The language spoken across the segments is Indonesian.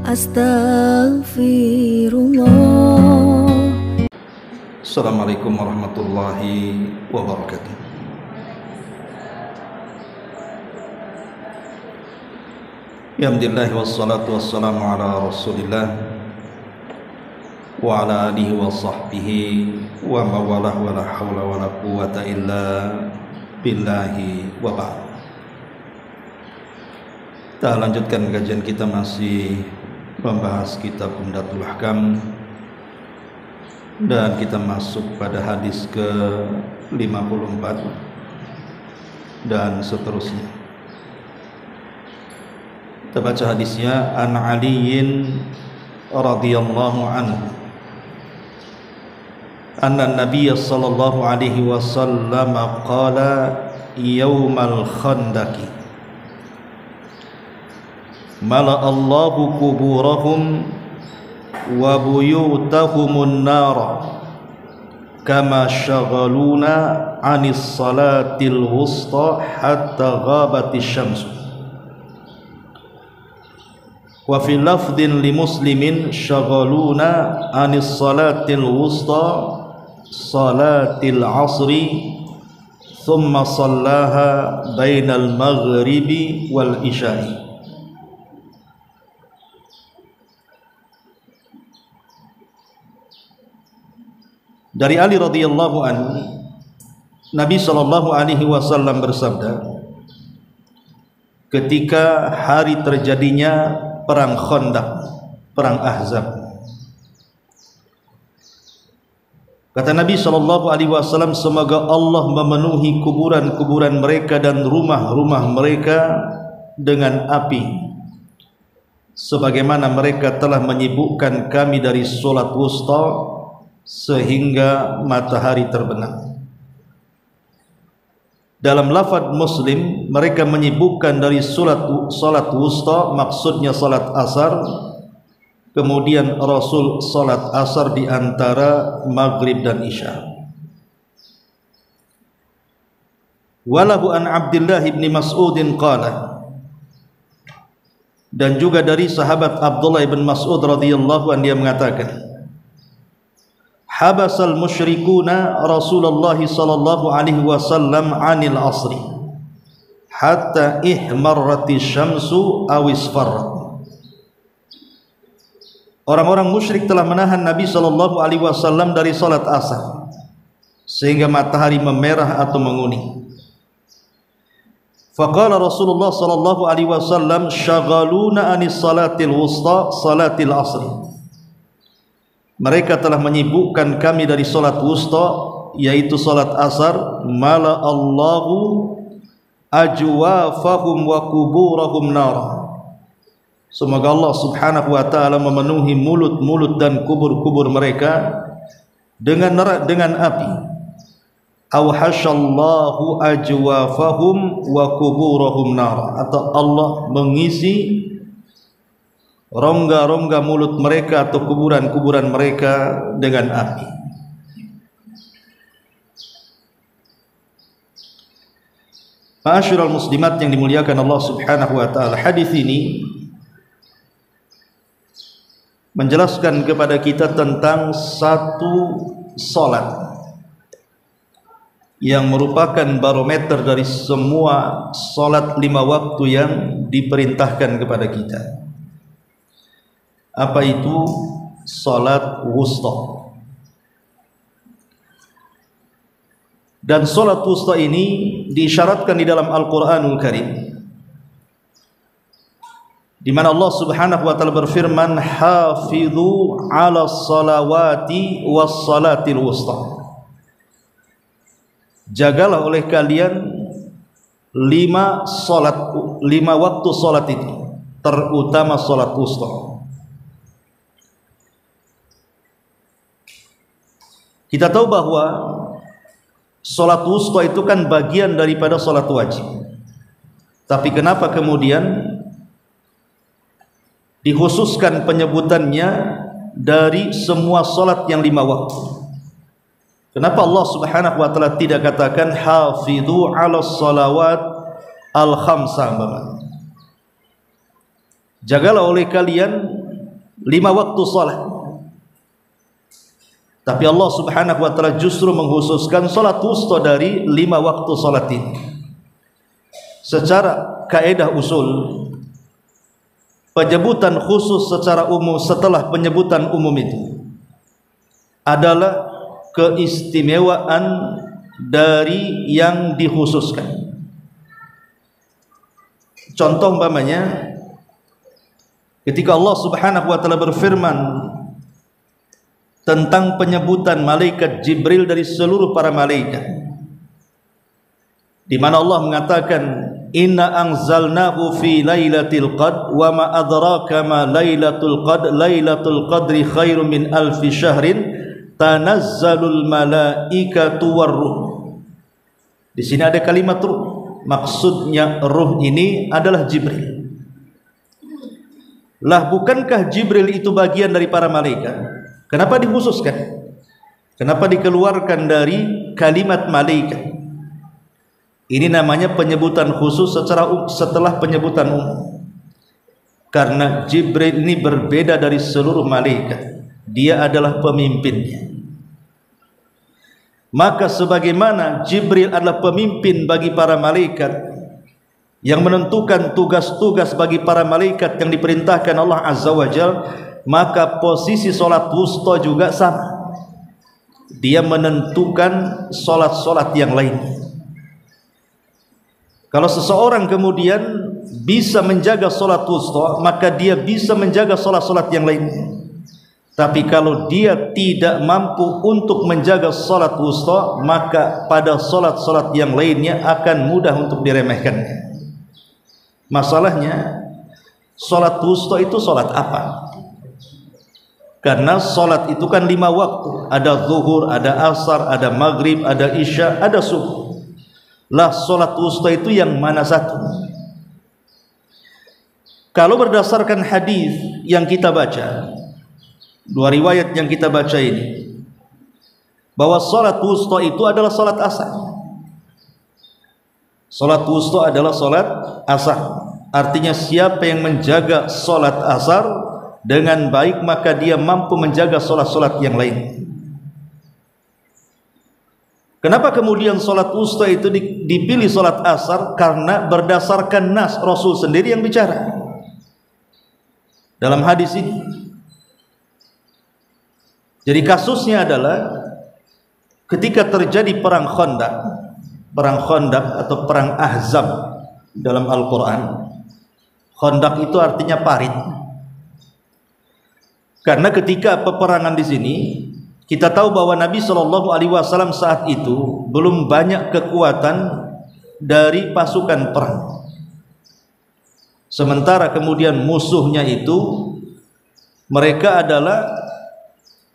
Astaghfirullah. Assalamualaikum warahmatullahi wabarakatuh. Alhamdulillah wassalatu wassalamu ala Rasulillah wa ala alihi wa sahbihi wa mawalah wa la hawla wa la quwwata illa billahi wa ba'd. Kita lanjutkan kajian kita, masih membahas kitab Umdatul Ahkam, dan kita masuk pada hadis ke-54 dan seterusnya. Kita baca hadisnya. An Aliyin radhiyallahu anhu anna Nabiy sallallahu alaihi wasallam qala yaumal khandaqi mala Allahu kuburahum wa buyutahumun nar kama shaghaluna 'anis salatil wusta hatta ghabatish syamsu. Wa fi lafdhin li muslimin shaghaluna 'anis salatil wusta salatil asri thumma sallaha bainal maghribi wal isya'i. Dari Ali radhiyallahu anhu, Nabi sallallahu alaihi wasallam bersabda ketika hari terjadinya perang Khandaq, perang Ahzab, kata Nabi SAW, semoga Allah memenuhi kuburan-kuburan mereka dan rumah-rumah mereka dengan api, sebagaimana mereka telah menyibukkan kami dari solat wusta sehingga matahari terbenam. Dalam lafaz Muslim, mereka menyibukkan dari solat wusta, maksudnya solat asar. Kemudian Rasul salat asar di antara maghrib dan isya. Walahu an Abdullah ibn Mas'ud qala, dan juga dari sahabat Abdullah ibn Mas'ud radhiyallahu anhu, dia mengatakan, habasal musyrikuna Rasulullah sallallahu alaihi wasallam 'anil asri hatta ihmarrati syamsu aw isfarrat. Orang-orang musyrik telah menahan Nabi sallallahu alaihi wasallam dari salat asar sehingga matahari memerah atau menguning. Faqala Rasulullah sallallahu alaihi wasallam, syaghaluna anis salatil wusta salatil asri. Mereka telah menyibukkan kami dari salat wusta, yaitu salat asar. Mala Allahu ajwafahum wa kuburahum nar. Semoga Allah subhanahu wa ta'ala memenuhi mulut-mulut dan kubur-kubur mereka dengan api. Aw hasyallahu ajwafahum wa kuburahum nar, atau Allah mengisi rongga-rongga mulut mereka atau kuburan-kuburan mereka dengan api. Ma'asyiral muslimat yang dimuliakan Allah subhanahu wa ta'ala, hadis ini menjelaskan kepada kita tentang satu salat yang merupakan barometer dari semua salat 5 waktu yang diperintahkan kepada kita. Apa itu salat wusta? Dan salat wusta ini diisyaratkan di dalam Al-Qur'anul Karim, di mana Allah Subhanahu wa taala berfirman, hafizu 'alas salawati was salatil wusta. Jagalah oleh kalian 5 waktu salat itu, terutama salat wusta. Kita tahu bahwa salat wusta itu kan bagian daripada salat wajib. Tapi kenapa kemudian dikhususkan penyebutannya dari semua salat yang 5 waktu? Kenapa Allah Subhanahu wa taala tidak katakan hafidhu 'alas salawat al-khamsa? Jagalah oleh kalian 5 waktu salat. Tapi Allah Subhanahu wa taala justru mengkhususkan salat wusta dari 5 waktu salat ini. Secara kaidah usul, penyebutan khusus secara umum setelah penyebutan umum itu adalah keistimewaan dari yang dikhususkan. Contoh umpamanya ketika Allah Subhanahu wa taala berfirman tentang penyebutan malaikat Jibril dari seluruh para malaikat, di mana Allah mengatakan inna anzalnahu fi lailatul qadr wa ma adraka ma lailatul qadr lailatul qadri khairum min alfi syahrin tanazzalul malaikatu warruh. Di sini ada kalimat ruh, maksudnya ruh ini adalah Jibril. Lah bukankah Jibril itu bagian dari para malaikat? Kenapa dikhususkan? Kenapa dikeluarkan dari kalimat malaikat? Ini namanya penyebutan khusus setelah penyebutan umum. Karena Jibril ini berbeda dari seluruh malaikat. Dia adalah pemimpinnya. Maka sebagaimana Jibril adalah pemimpin bagi para malaikat yang menentukan tugas-tugas bagi para malaikat yang diperintahkan Allah Azza wa Jalla, maka posisi solat wusta juga sama. Dia menentukan solat-solat yang lain. Kalau seseorang kemudian bisa menjaga solat wusta, maka dia bisa menjaga solat-solat yang lain. Tapi kalau dia tidak mampu untuk menjaga solat wusta, maka pada solat-solat yang lainnya akan mudah untuk diremehkannya. Masalahnya, solat wusta itu solat apa? Karena solat itu kan 5 waktu. Ada zuhur, ada asar, ada maghrib, ada isya, ada subuh. Lah solat wusta itu yang mana satu? Kalau berdasarkan hadis yang kita baca, 2 riwayat yang kita baca ini, bahwa solat wusta itu adalah solat asar. Solat wusta adalah solat asar. Artinya siapa yang menjaga solat asar dengan baik, maka dia mampu menjaga solat-solat yang lain. Kenapa kemudian solat wusta itu dipilih solat asar? Karena berdasarkan nas, Rasul sendiri yang bicara dalam hadis ini. Jadi kasusnya adalah ketika terjadi perang Khandaq atau perang Ahzab dalam Al-Quran. Khandaq itu artinya parit. Karena ketika peperangan di sini, kita tahu bahwa Nabi Shallallahu Alaihi Wasallam saat itu belum banyak kekuatan dari pasukan perang. Sementara kemudian musuhnya itu mereka adalah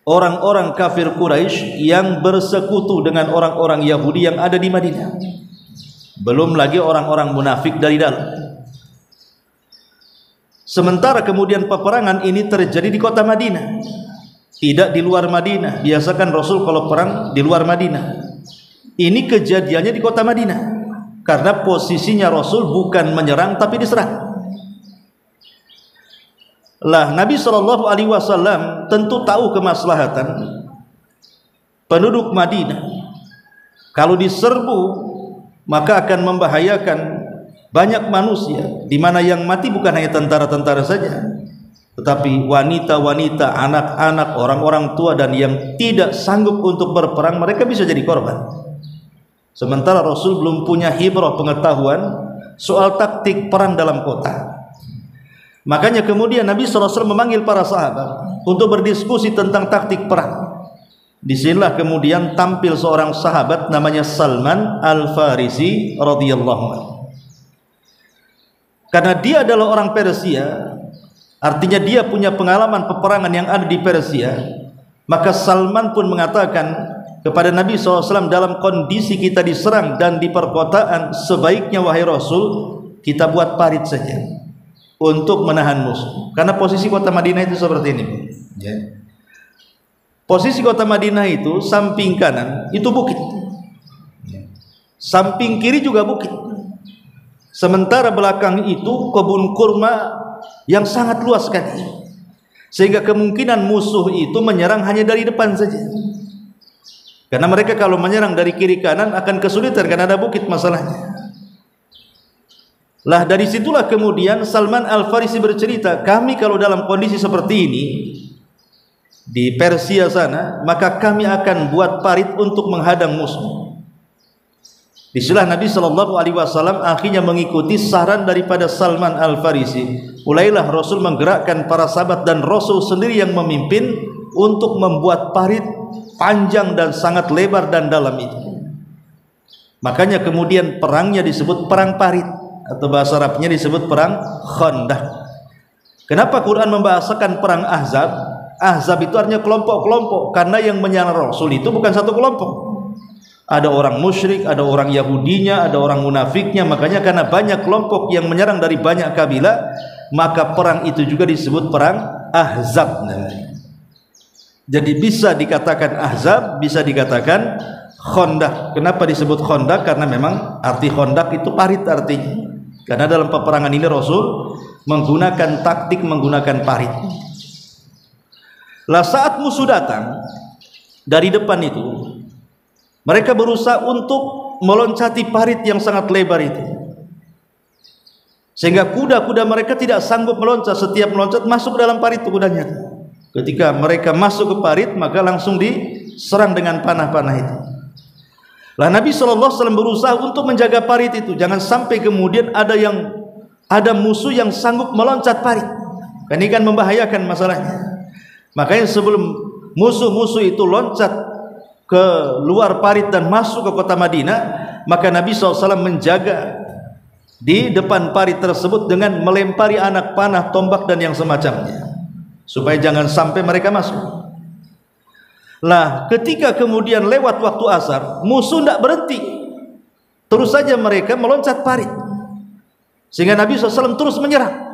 orang-orang kafir Quraisy yang bersekutu dengan orang-orang Yahudi yang ada di Madinah. Belum lagi orang-orang munafik dari dalam. Sementara kemudian peperangan ini terjadi di kota Madinah, tidak di luar Madinah. Biasakan Rasul kalau perang di luar Madinah. Ini kejadiannya di kota Madinah, karena posisinya Rasul bukan menyerang tapi diserang. Lah Nabi Shallallahu Alaihi Wasallam tentu tahu kemaslahatan penduduk Madinah. Kalau diserbu maka akan membahayakan banyak manusia, di mana yang mati bukan hanya tentara-tentara saja, tetapi wanita-wanita, anak-anak, orang-orang tua, dan yang tidak sanggup untuk berperang, mereka bisa jadi korban. Sementara Rasul belum punya hibrah, pengetahuan soal taktik perang dalam kota. Makanya kemudian Nabi SAW memanggil para sahabat untuk berdiskusi tentang taktik perang. Disinilah kemudian tampil seorang sahabat namanya Salman Al-Farisi radhiyallahu anhu. Karena dia adalah orang Persia, artinya dia punya pengalaman peperangan yang ada di Persia, maka Salman pun mengatakan kepada Nabi SAW, dalam kondisi kita diserang dan di perkotaan, sebaiknya wahai Rasul, kita buat parit saja untuk menahan musuh. Karena posisi kota Madinah itu seperti ini, ya. Posisi kota Madinah itu samping kanan itu bukit, samping kiri juga bukit. Sementara belakang itu kebun kurma yang sangat luas sekali. sehingga kemungkinan musuh itu menyerang hanya dari depan saja. Karena mereka kalau menyerang dari kiri kanan akan kesulitan karena ada bukit masalahnya. Lah dari situlah kemudian Salman Al-Farisi bercerita, kami kalau dalam kondisi seperti ini di Persia sana, maka kami akan buat parit untuk menghadang musuh. Disitulah Nabi SAW akhirnya mengikuti saran daripada Salman Al-Farisi. Mulailah Rasul menggerakkan para sahabat dan Rasul sendiri yang memimpin untuk membuat parit panjang dan sangat lebar dan dalam itu. Makanya kemudian perangnya disebut perang parit, atau bahasa Arabnya disebut perang Khandaq. Kenapa Quran membahasakan perang Ahzab? Ahzab itu artinya kelompok-kelompok, karena yang menyerang Rasul itu bukan satu kelompok. Ada orang musyrik, ada orang Yahudinya, ada orang munafiknya. Makanya karena banyak kelompok yang menyerang dari banyak kabilah, maka perang itu juga disebut perang Ahzab namanya. Jadi bisa dikatakan Ahzab, bisa dikatakan Khandaq. Kenapa disebut Khandaq? Karena memang arti Khandaq itu parit artinya. Karena dalam peperangan ini Rasul menggunakan taktik menggunakan parit. Lah saat musuh datang dari depan itu, mereka berusaha untuk meloncati parit yang sangat lebar itu, sehingga kuda-kuda mereka tidak sanggup meloncat. Setiap meloncat masuk dalam parit kudanya. Ketika mereka masuk ke parit, maka langsung diserang dengan panah-panah itu. Lah Nabi SAW berusaha untuk menjaga parit itu, jangan sampai kemudian ada musuh yang sanggup meloncat parit. Ini kan membahayakan masalahnya. Makanya sebelum musuh-musuh itu loncat ke luar parit dan masuk ke kota Madinah, maka Nabi SAW menjaga di depan parit tersebut dengan melempari anak panah, tombak dan yang semacamnya, supaya jangan sampai mereka masuk. Lah ketika kemudian lewat waktu asar, musuh tidak berhenti, terus saja mereka meloncat parit, sehingga Nabi SAW terus menyerang.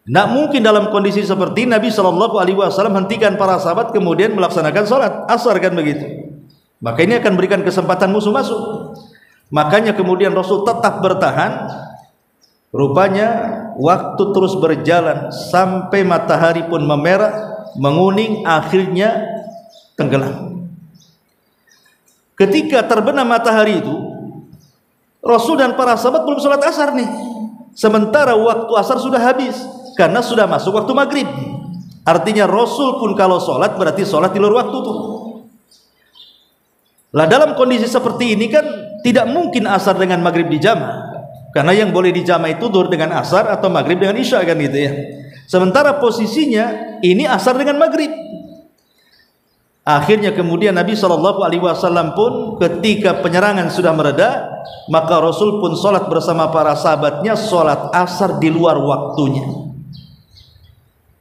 Tidak mungkin dalam kondisi seperti Nabi SAW hentikan para sahabat kemudian melaksanakan sholat asar, kan begitu. Maka ini akan berikan kesempatan musuh masuk. Makanya kemudian Rasul tetap bertahan. Rupanya waktu terus berjalan sampai matahari pun memerah, menguning, akhirnya tenggelam. Ketika terbenam matahari itu, Rasul dan para sahabat belum sholat asar nih. Sementara waktu asar sudah habis, karena sudah masuk waktu maghrib. Artinya Rasul pun kalau sholat berarti sholat di luar waktu tuh. Lah dalam kondisi seperti ini kan tidak mungkin asar dengan maghrib dijama', karena yang boleh dijama' itu zuhur dengan asar atau maghrib dengan isya, kan gitu ya. Sementara posisinya ini asar dengan maghrib. Akhirnya kemudian Nabi SAW pun ketika penyerangan sudah mereda, maka Rasul pun sholat bersama para sahabatnya, sholat asar di luar waktunya.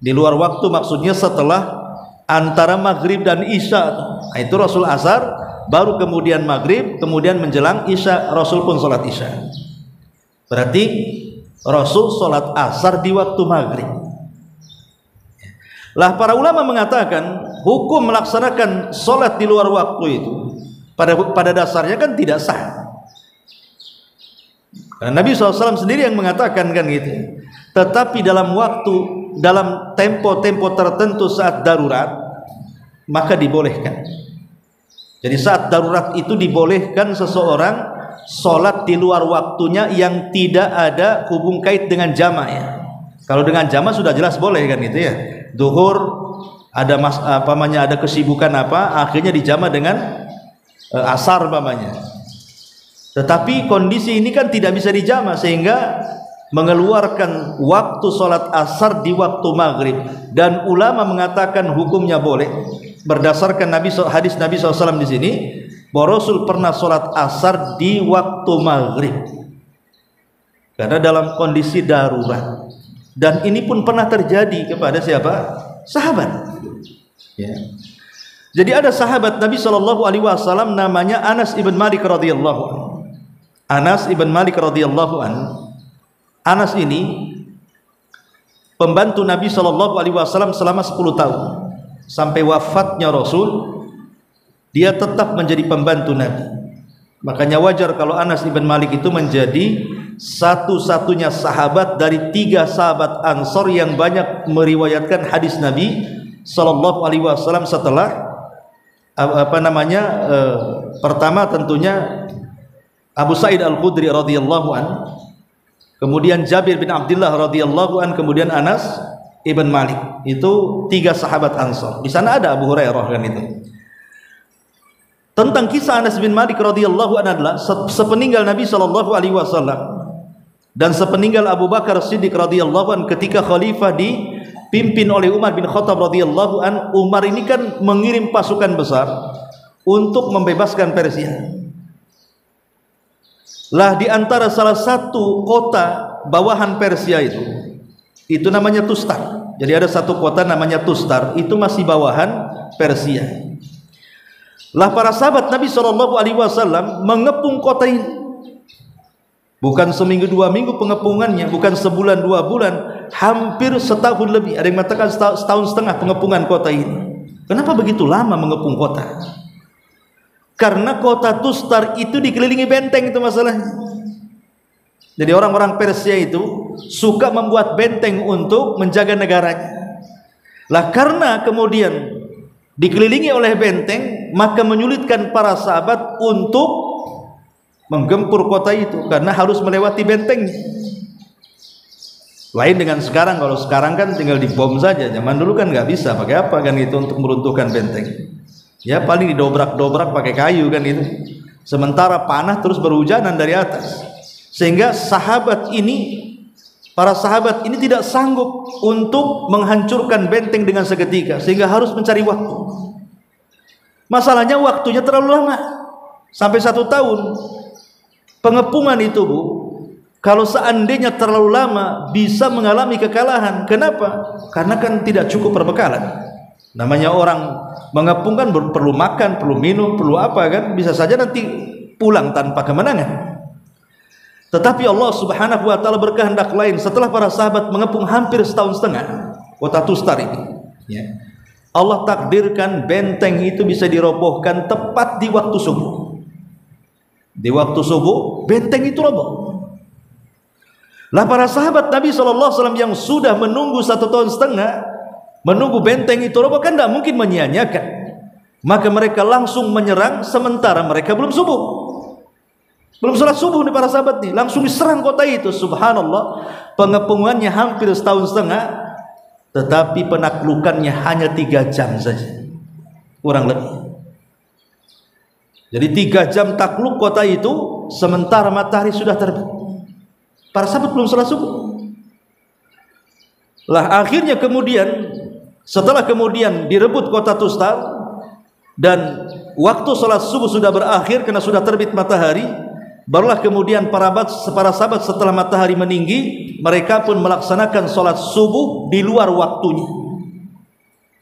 Di luar waktu maksudnya setelah antara maghrib dan isya. Nah, itu Rasul asar, baru kemudian maghrib, kemudian menjelang isya Rasul pun sholat isya. Berarti Rasul sholat asar di waktu maghrib. Lah para ulama mengatakan hukum melaksanakan sholat di luar waktu itu pada dasarnya kan tidak sah. Karena Nabi SAW sendiri yang mengatakan kan gitu. Tetapi dalam tempo-tempo tertentu saat darurat, maka dibolehkan. Jadi saat darurat itu dibolehkan seseorang sholat di luar waktunya yang tidak ada hubung kait dengan jama' ya. Kalau dengan jama' sudah jelas boleh kan gitu ya. Zuhur ada ada kesibukan apa, akhirnya dijama' dengan asar umpamanya. Tetapi kondisi ini kan tidak bisa dijama', sehingga mengeluarkan waktu sholat asar di waktu maghrib. Dan ulama mengatakan hukumnya boleh berdasarkan hadis Nabi SAW di sini, bahwa Rasul pernah sholat asar di waktu maghrib karena dalam kondisi darurat. Dan ini pun pernah terjadi kepada siapa? Sahabat ya. Jadi ada sahabat Nabi SAW namanya Anas ibn Malik radhiyallahu anhu. Anas ibn Malik radhiyallahu anhu. Anas ini pembantu Nabi SAW selama 10 tahun sampai wafatnya Rasul. Dia tetap menjadi pembantu Nabi. Makanya wajar kalau Anas ibn Malik itu menjadi satu-satunya sahabat dari 3 sahabat Ansor yang banyak meriwayatkan hadis Nabi sallallahu alaihi wasallam setelah pertama tentunya Abu Sa'id Al-Khudri radhiyallahu an, kemudian Jabir bin Abdullah radhiyallahu an, kemudian Anas ibn Malik. Itu 3 sahabat Ansor. Di sana ada Abu Hurairah kan itu. Tentang kisah Anas bin Malik radhiyallahu an adalah sepeninggal Nabi sallallahu alaihi wasallam dan sepeninggal Abu Bakar Siddiq radhiyallahu an, ketika khalifah dipimpin oleh Umar bin Khattab radhiyallahu an, Umar ini kan mengirim pasukan besar untuk membebaskan Persia. Lah di antara salah satu kota bawahan Persia itu namanya Tustar. Jadi ada satu kota namanya Tustar, itu masih bawahan Persia. Lah para sahabat Nabi sallallahu alaihi wasallam mengepung kota ini. Bukan seminggu 2 minggu pengepungannya, bukan sebulan 2 bulan, hampir setahun lebih. Ada yang mengatakan setahun setengah pengepungan kota ini. Kenapa begitu lama mengepung kota? Karena kota Tustar itu dikelilingi benteng, itu masalahnya. Jadi orang-orang Persia itu suka membuat benteng untuk menjaga negaranya. Lah karena kemudian dikelilingi oleh benteng, maka menyulitkan para sahabat untuk menggempur kota itu karena harus melewati benteng. Lain dengan sekarang, kalau sekarang kan tinggal dibom saja. Zaman dulu kan nggak bisa, pakai apa kan itu untuk meruntuhkan benteng? Ya paling didobrak-dobrak pakai kayu kan itu. Sementara panah terus berhujanan dari atas, sehingga para sahabat ini tidak sanggup untuk menghancurkan benteng dengan seketika, sehingga harus mencari waktu. Masalahnya waktunya terlalu lama, sampai 1 tahun. Pengepungan itu, Bu, kalau seandainya terlalu lama bisa mengalami kekalahan. Kenapa? Karena kan tidak cukup perbekalan. Namanya orang mengepung kan perlu makan, perlu minum, perlu apa kan? Bisa saja nanti pulang tanpa kemenangan. Tetapi Allah Subhanahu wa taala berkehendak lain. Setelah para sahabat mengepung hampir 1,5 tahun kota Tustar ini, ya, Allah takdirkan benteng itu bisa dirobohkan tepat di waktu subuh. Di waktu subuh benteng itu roboh. Lah para sahabat Nabi SAW yang sudah menunggu 1,5 tahun menunggu benteng itu roboh, kan tidak mungkin menyia-nyiakan. Maka mereka langsung menyerang sementara mereka belum subuh, belum sholat subuh nih para sahabat nih, langsung diserang kota itu. Subhanallah, pengepungannya hampir 1,5 tahun, tetapi penaklukannya hanya 3 jam saja, kurang lebih. Jadi 3 jam takluk kota itu, sementara matahari sudah terbit. Para sahabat belum sholat subuh. Lah akhirnya kemudian, setelah kemudian direbut kota Tustar dan waktu sholat subuh sudah berakhir karena sudah terbit matahari, barulah kemudian para sahabat setelah matahari meninggi, mereka pun melaksanakan sholat subuh di luar waktunya.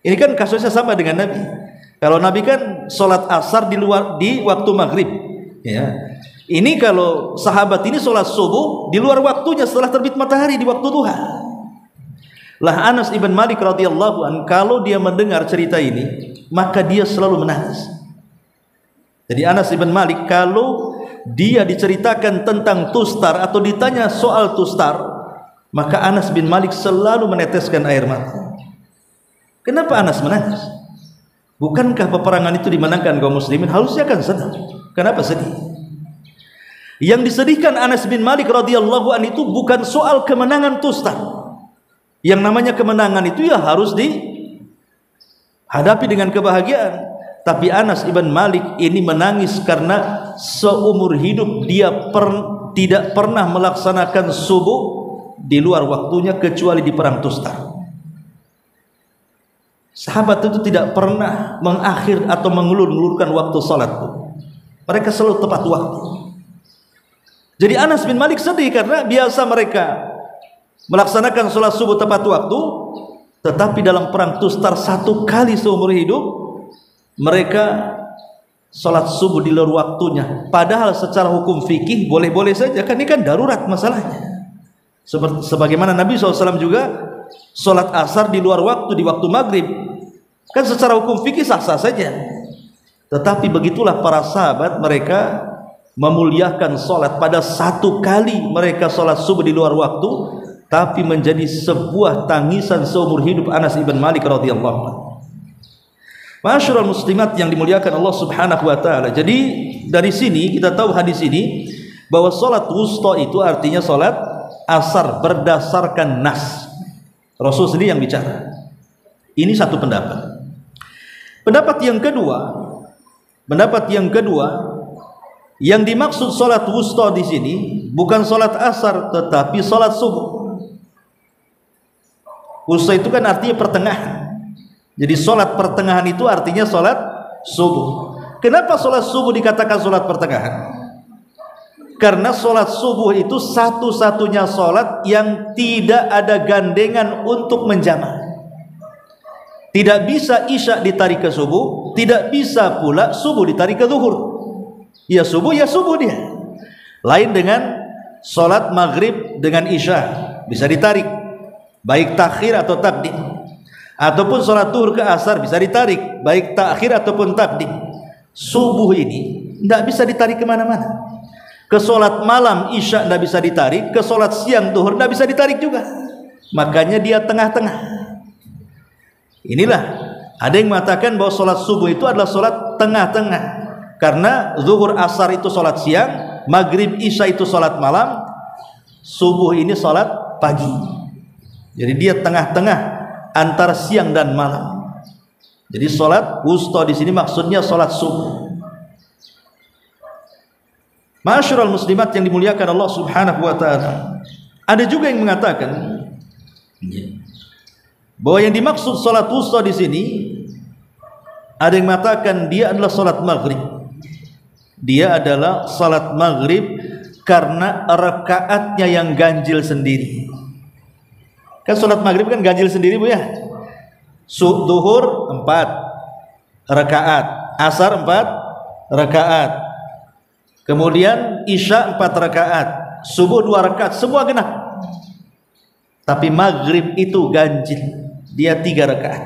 Ini kan kasusnya sama dengan Nabi. Kalau Nabi kan sholat asar di waktu maghrib, ya. Ini kalau sahabat ini sholat subuh di luar waktunya setelah terbit matahari di waktu duha. Lah Anas ibn Malik radhiyallahu an, kalau dia mendengar cerita ini, maka dia selalu menangis. Jadi Anas ibn Malik kalau dia diceritakan tentang Tustar atau ditanya soal Tustar, maka Anas bin Malik selalu meneteskan air mata. Kenapa Anas menangis? Bukankah peperangan itu dimenangkan kaum muslimin? Harusnya kan senang. Kenapa sedih? Yang disedihkan Anas bin Malik radhiyallahu an itu bukan soal kemenangan Tustar. Yang namanya kemenangan itu ya harus dihadapi dengan kebahagiaan. Tapi Anas ibn Malik ini menangis karena seumur hidup dia tidak pernah melaksanakan subuh di luar waktunya kecuali di perang Tustar. Sahabat itu tidak pernah mengakhir atau mengulur-ulurkan waktu salat. Mereka selalu tepat waktu. Jadi Anas bin Malik sedih karena biasa mereka melaksanakan salat subuh tepat waktu, tetapi dalam perang Tustar 1 kali seumur hidup mereka salat subuh di luar waktunya. Padahal secara hukum fikih boleh-boleh saja, kan ini kan darurat masalahnya. Sebagaimana Nabi SAW juga salat asar di luar waktu, di waktu maghrib, kan secara hukum fikih sah-sah saja. Tetapi begitulah para sahabat, mereka memuliakan solat. Pada satu kali mereka solat subuh di luar waktu, tapi menjadi sebuah tangisan seumur hidup Anas ibn Malik radhiyallahu anhu. Ma'asyiral muslimat yang dimuliakan Allah Subhanahu wa taala. Jadi dari sini kita tahu hadis ini bahwa solat wusta itu artinya solat asar berdasarkan nas. Rasul sendiri yang bicara. Ini satu pendapat. Pendapat yang kedua, yang dimaksud solat wusta di sini bukan solat asar tetapi solat subuh. Wusta itu kan artinya pertengahan. Jadi solat pertengahan itu artinya solat subuh. Kenapa solat subuh dikatakan solat pertengahan? Karena solat subuh itu satu-satunya solat yang tidak ada gandengan untuk menjamak. Tidak bisa isya ditarik ke subuh, tidak bisa pula subuh ditarik ke zuhur. Ya subuh dia. Lain dengan solat maghrib dengan isya, bisa ditarik, baik takhir atau takdim. Ataupun sholat zuhur ke asar bisa ditarik, baik takhir ataupun takdim. Subuh ini tidak bisa ditarik kemana-mana. Ke sholat malam isya tidak bisa ditarik, ke sholat siang zuhur tidak bisa ditarik juga. Makanya dia tengah-tengah. Inilah ada yang mengatakan bahwa sholat subuh itu adalah sholat tengah-tengah, karena zuhur asar itu sholat siang, maghrib isya itu sholat malam, subuh ini sholat pagi. Jadi dia tengah-tengah antara siang dan malam. Jadi solat wusta di sini maksudnya solat subuh. Ma'asyiral muslimat yang dimuliakan Allah Subhanahu wa taala. Ada juga yang mengatakan bahwa yang dimaksud solat wusta di sini, ada yang mengatakan dia adalah solat maghrib. Dia adalah solat maghrib karena rakaatnya yang ganjil sendiri. Kan sholat maghrib kan ganjil sendiri bu ya. Zuhur 4 rakaat, asar 4 rakaat, kemudian isya 4 rakaat, subuh 2 rakaat, semua genap. Tapi maghrib itu ganjil, dia 3 rakaat.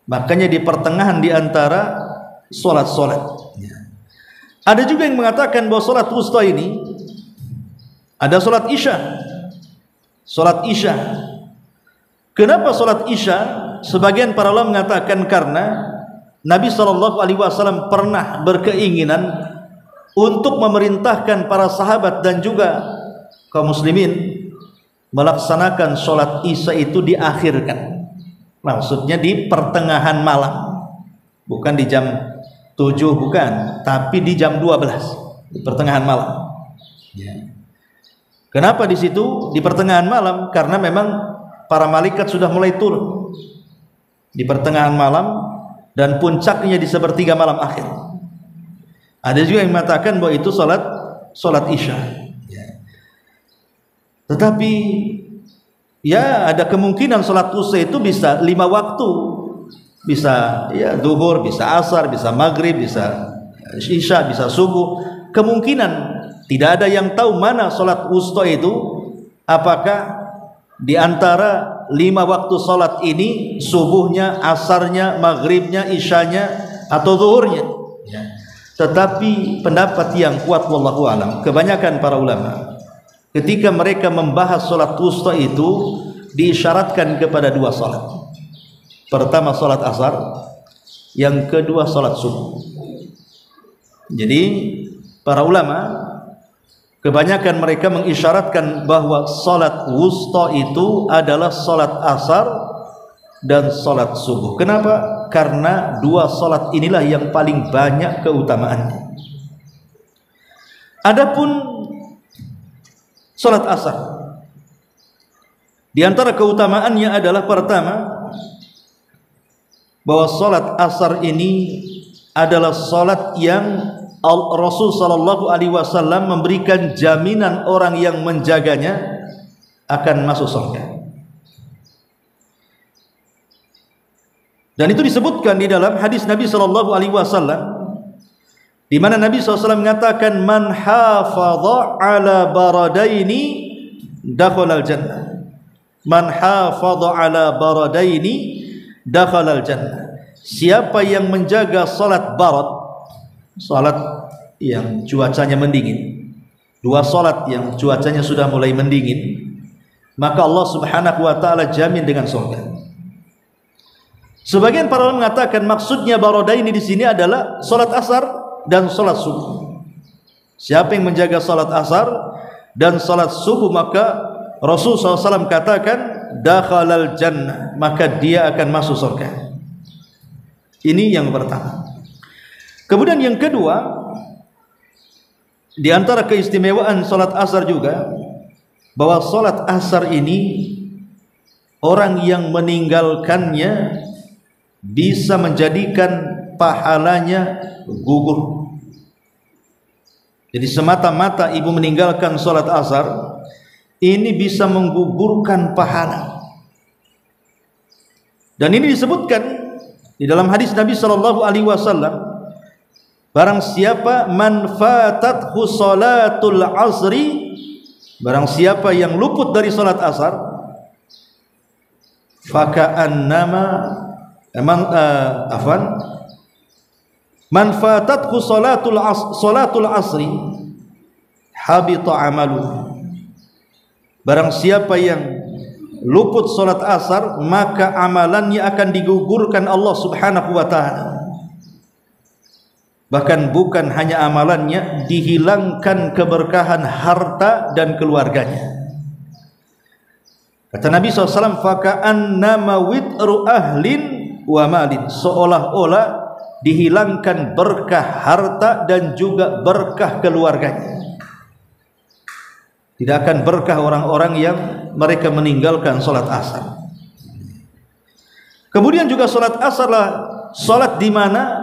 Makanya di pertengahan di antara sholat-sholat. Ada juga yang mengatakan bahwa sholat wusta ini ada sholat isya. Sholat isya. Kenapa sholat isya? Sebagian para ulama mengatakan karena Nabi SAW pernah berkeinginan untuk memerintahkan para sahabat dan juga kaum muslimin melaksanakan sholat isya itu diakhirkan. Maksudnya di pertengahan malam, bukan di jam 7, bukan, tapi di jam 12, di pertengahan malam. Kenapa di situ di pertengahan malam? Karena memang para malaikat sudah mulai turun di pertengahan malam dan puncaknya di sepertiga malam akhir. Ada juga yang mengatakan bahwa itu salat isya. Tetapi ya ada kemungkinan salat wusta itu bisa 5 waktu, bisa ya zuhur, bisa asar, bisa maghrib, bisa isya, bisa subuh. Kemungkinan tidak ada yang tahu mana salat wusta itu, apakah di antara 5 waktu salat ini subuhnya, asarnya, maghribnya, isyanya atau zuhurnya. Tetapi pendapat yang kuat wallahu alam, kebanyakan para ulama ketika mereka membahas salat wusta itu diisyaratkan kepada 2 salat. Pertama salat asar, yang kedua salat subuh. Jadi para ulama kebanyakan mereka mengisyaratkan bahwa salat wusta itu adalah salat asar dan salat subuh. Kenapa? Karena 2 salat inilah yang paling banyak keutamaannya. Adapun salat asar, di antara keutamaannya adalah pertama bahwa salat asar ini adalah salat yang Rasul sallallahu alaihi wasallam memberikan jaminan orang yang menjaganya akan masuk surga. Dan itu disebutkan di dalam hadis Nabi sallallahu alaihi wasallam, di mana Nabi SAW mengatakan man hafadha ala baradaini dakhalal jannah. Man hafadha ala baradaini dakhalal jannah. Siapa yang menjaga salat barad, salat yang cuacanya mendingin, 2 salat yang cuacanya sudah mulai mendingin, maka Allah Subhanahu wa taala jamin dengan surga. Sebagian para ulama mengatakan maksudnya baradaini di sini adalah salat asar dan salat subuh. Siapa yang menjaga salat asar dan salat subuh, maka Rasul SAW katakan dakhalal jannah, maka dia akan masuk surga. Ini yang pertama. Kemudian yang kedua, di antara keistimewaan salat asar juga, bahwa salat asar ini orang yang meninggalkannya bisa menjadikan pahalanya gugur. Jadi semata-mata ibu meninggalkan salat asar, ini bisa menggugurkan pahala. Dan ini disebutkan di dalam hadis Nabi sallallahu alaihi wasallam, barang siapa man fatathu salatul asri, barang siapa yang luput dari salat asar, faka'annama man fatathu salatul asri habita amaluhu. Barang siapa yang luput salat asar, maka amalannya akan digugurkan Allah Subhanahu wa taala. Bahkan bukan hanya amalannya, dihilangkan keberkahan harta dan keluarganya. Kata Nabi SAW, faka'annama witru ahlin wa malin, seolah-olah dihilangkan berkah harta dan juga berkah keluarganya. Tidak akan berkah orang-orang yang mereka meninggalkan salat asar. Kemudian juga salat asar lah salat di mana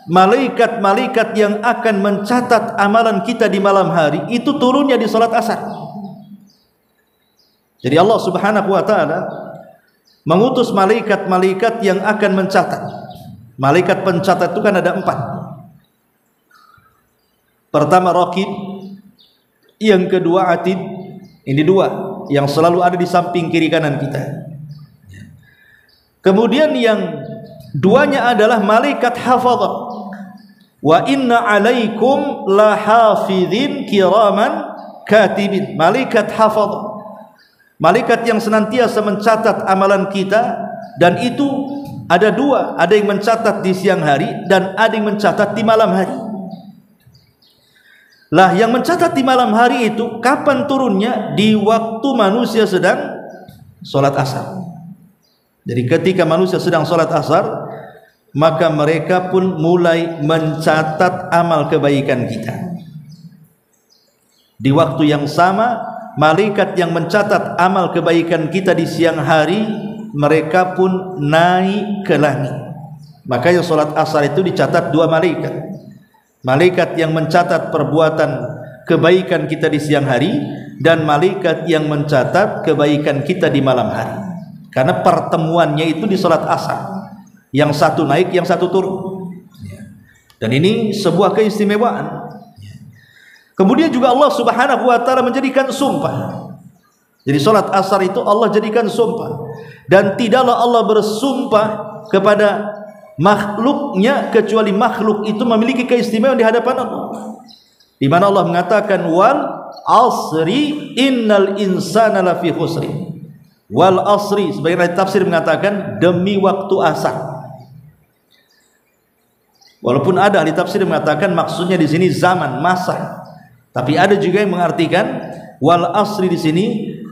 malaikat-malaikat yang akan mencatat amalan kita di malam hari itu turunnya di salat asar. Jadi Allah Subhanahu wa taala mengutus malaikat-malaikat yang akan mencatat. Malaikat pencatat itu kan ada 4. Pertama Raqib, yang kedua Atid, ini 2 yang selalu ada di samping kiri kanan kita. Kemudian yang 2-nya adalah malaikat hafadzah. Wa inna alaikum lahafidhin kiraman katibin, malaikat hafadzah, malaikat yang senantiasa mencatat amalan kita. Dan itu ada 2, ada yang mencatat di siang hari dan ada yang mencatat di malam hari. Lah yang mencatat di malam hari itu kapan turunnya? Di waktu manusia sedang sholat asar. Jadi ketika manusia sedang sholat asar, maka mereka pun mulai mencatat amal kebaikan kita. Di waktu yang sama, malaikat yang mencatat amal kebaikan kita di siang hari, mereka pun naik ke langit. Makanya sholat asar itu dicatat 2 malaikat. Malaikat yang mencatat perbuatan kebaikan kita di siang hari dan malaikat yang mencatat kebaikan kita di malam hari. Karena pertemuannya itu di salat asar. Yang satu naik, yang satu turun. Dan ini sebuah keistimewaan. Kemudian juga Allah Subhanahu wa taala menjadikan sumpah. Jadi salat asar itu Allah jadikan sumpah. Dan tidaklah Allah bersumpah kepada makhluknya kecuali makhluk itu memiliki keistimewaan di hadapan Allah, di mana Allah mengatakan wal asri innal insana lafi khusri. Wal asri sebagian tafsir mengatakan demi waktu asar, walaupun ada ahli tafsir mengatakan maksudnya di sini zaman, masa, tapi ada juga yang mengartikan wal asri di sini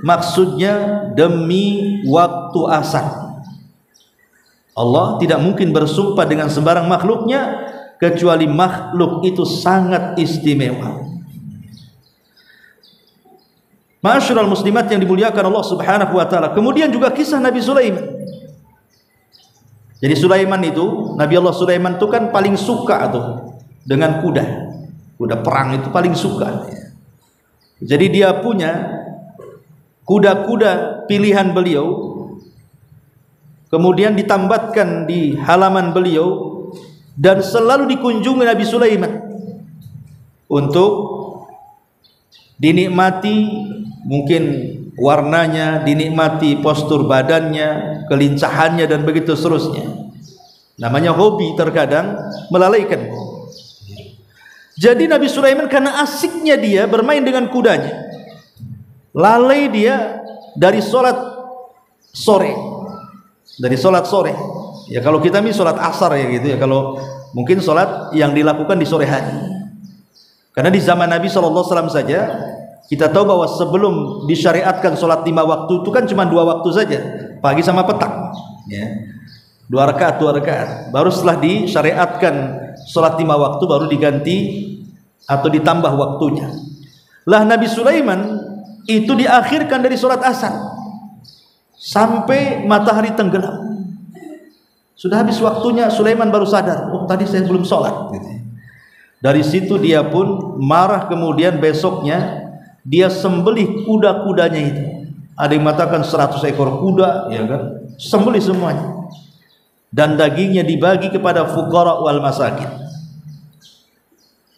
maksudnya demi waktu asar. Allah tidak mungkin bersumpah dengan sembarang makhluknya kecuali makhluk itu sangat istimewa. Ma'asyiral muslimat yang dimuliakan Allah Subhanahu wa taala. Kemudian juga kisah Nabi Sulaiman. Jadi Sulaiman itu, Nabi Allah Sulaiman itu kan paling suka tuh dengan kuda. Kuda perang itu paling suka. Jadi dia punya kuda-kuda pilihan beliau, kemudian ditambatkan di halaman beliau dan selalu dikunjungi Nabi Sulaiman untuk dinikmati, mungkin warnanya, dinikmati postur badannya, kelincahannya dan begitu seterusnya. Namanya hobi terkadang melalaikan. Jadi Nabi Sulaiman karena asiknya dia bermain dengan kudanya, lalai dia dari sholat sore. Ya kalau kita ini sholat asar ya gitu ya, kalau mungkin sholat yang dilakukan di sore hari. Karena di zaman Nabi SAW saja kita tahu bahwa sebelum disyariatkan sholat 5 waktu itu kan cuma 2 waktu saja, pagi sama petang ya. 2 rakaat. Baru setelah disyariatkan sholat 5 waktu baru diganti atau ditambah waktunya. Lah Nabi Sulaiman itu diakhirkan dari sholat asar sampai matahari tenggelam. Sudah habis waktunya, Sulaiman baru sadar, oh tadi saya belum sholat gitu. Dari situ dia pun marah, kemudian besoknya dia sembelih kuda-kudanya itu. Ada yang mengatakan 100 ekor kuda ya kan, sembelih semuanya. Dan dagingnya dibagi kepada fuqara wal masakin.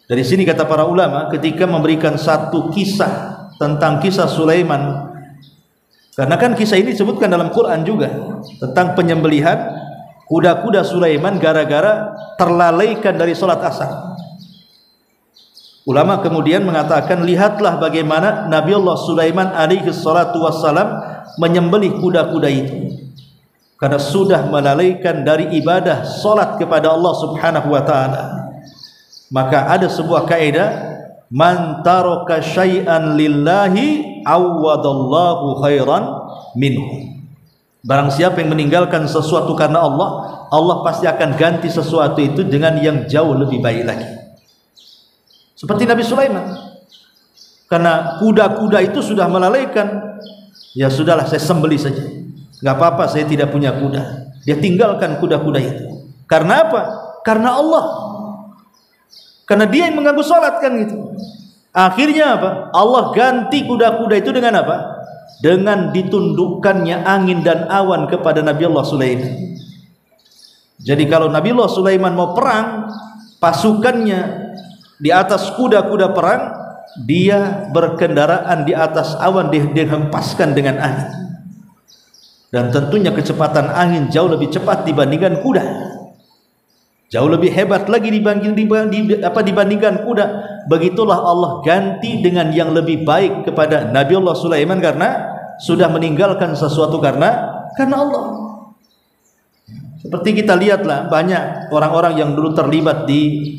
Dari sini kata para ulama ketika memberikan satu kisah tentang kisah Sulaiman, karena kan kisah ini disebutkan dalam Quran juga tentang penyembelihan kuda-kuda Sulaiman gara-gara terlalaikan dari sholat asar. Ulama kemudian mengatakan, lihatlah bagaimana Nabi Allah Sulaiman alaihi salatu wassalam menyembelih kuda-kuda itu, karena sudah melalaikan dari ibadah salat kepada Allah Subhanahu wa taala. Maka ada sebuah kaidah, man taraka syai'an lillahi awwadallahu khairan minhu. Barang siapa yang meninggalkan sesuatu karena Allah, Allah pasti akan ganti sesuatu itu dengan yang jauh lebih baik lagi. Seperti Nabi Sulaiman, karena kuda-kuda itu sudah melalaikan, ya sudahlah saya sembelih saja, nggak apa-apa saya tidak punya kuda. Dia tinggalkan kuda-kuda itu. Karena apa? Karena Allah. Karena dia yang mengganggu sholat kan gitu. Akhirnya apa? Allah ganti kuda-kuda itu dengan apa? Dengan ditundukkannya angin dan awan kepada Nabi Allah Sulaiman. Jadi kalau Nabi Allah Sulaiman mau perang, pasukannya di atas kuda-kuda perang, dia berkendaraan di atas awan, dihempaskan dengan angin. Dan tentunya kecepatan angin jauh lebih cepat dibandingkan kuda, jauh lebih hebat lagi dibandingkan kuda. Begitulah Allah ganti dengan yang lebih baik kepada Nabi Allah Sulaiman karena sudah meninggalkan sesuatu karena Allah. Seperti kita lihatlah banyak orang-orang yang dulu terlibat di